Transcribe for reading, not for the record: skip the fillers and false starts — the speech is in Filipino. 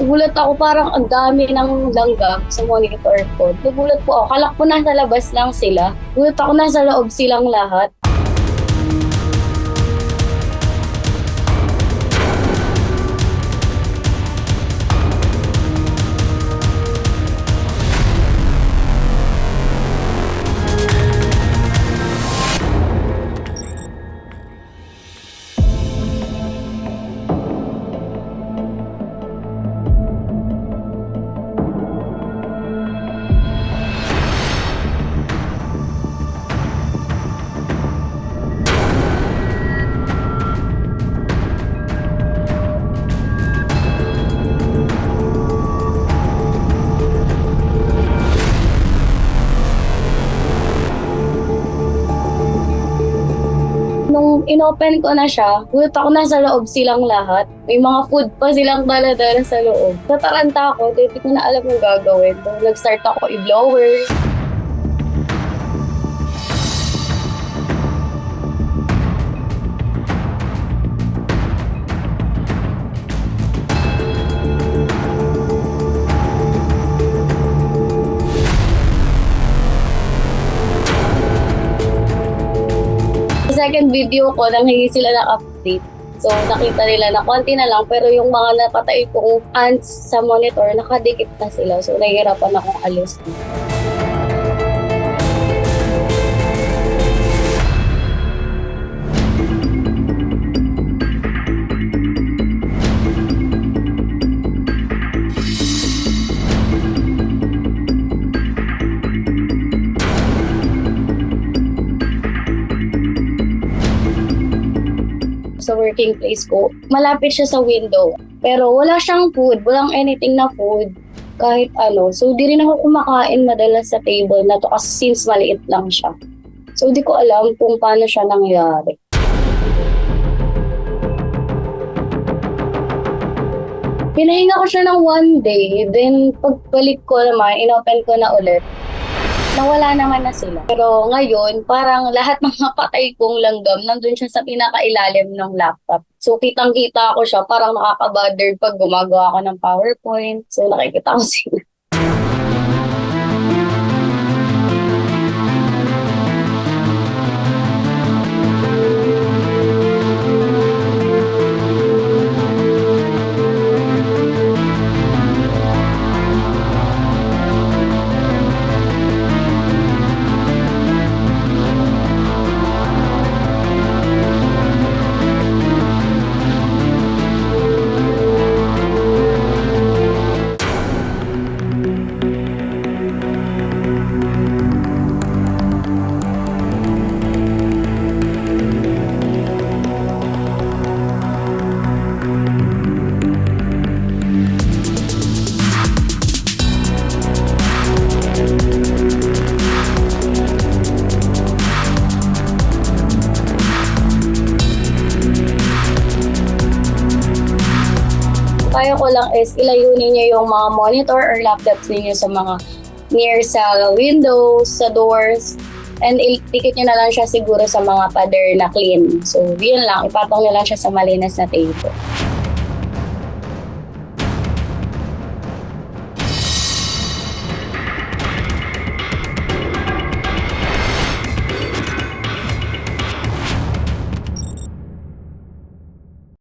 Nagulat ako, parang ang dami ng langgam sa monitor ko. Nagulat po ako. Akala ko nasa labas lang sila. Nagulat ako, nasa loob silang lahat. Nung inopen ko na siya, gulat ako, nasa loob silang lahat. May mga food pa silang dala-dala sa loob. Nataranta ako, hindi ko na alam yung gagawin. So, nag-start ako i-blower. Sa second video ko, nanghingi sila ng update. So, nakita nila na konti na lang, pero yung mga napatay kong ants sa monitor, nakadikit na sila. So, nahihirapan akong alis. Sa working place ko, malapit siya sa window. Pero wala siyang food, walang anything na food, kahit ano. So, di rin ako kumakain madalas sa table na to kasi since maliit lang siya. So, di ko alam kung paano siya nangyari. Pinahinga ko siya ng one day, then pagbalik ko naman, inopen ko na ulit. Nawala naman na sila. Pero ngayon, parang lahat ng napatay kong langgam, nandun siya sa pinakailalim ng laptop. So, kitang-kita ko siya, parang nakaka-bother pag gumagawa ako ng PowerPoint. So, nakikita ko sila. Kaya ko lang is ilayo ninyo yung mga monitor or laptops ninyo sa mga near sa windows, sa doors, and itikit nyo na lang siya siguro sa mga pader na clean. So, yun lang. Ipatong nyo lang siya sa malinis na table.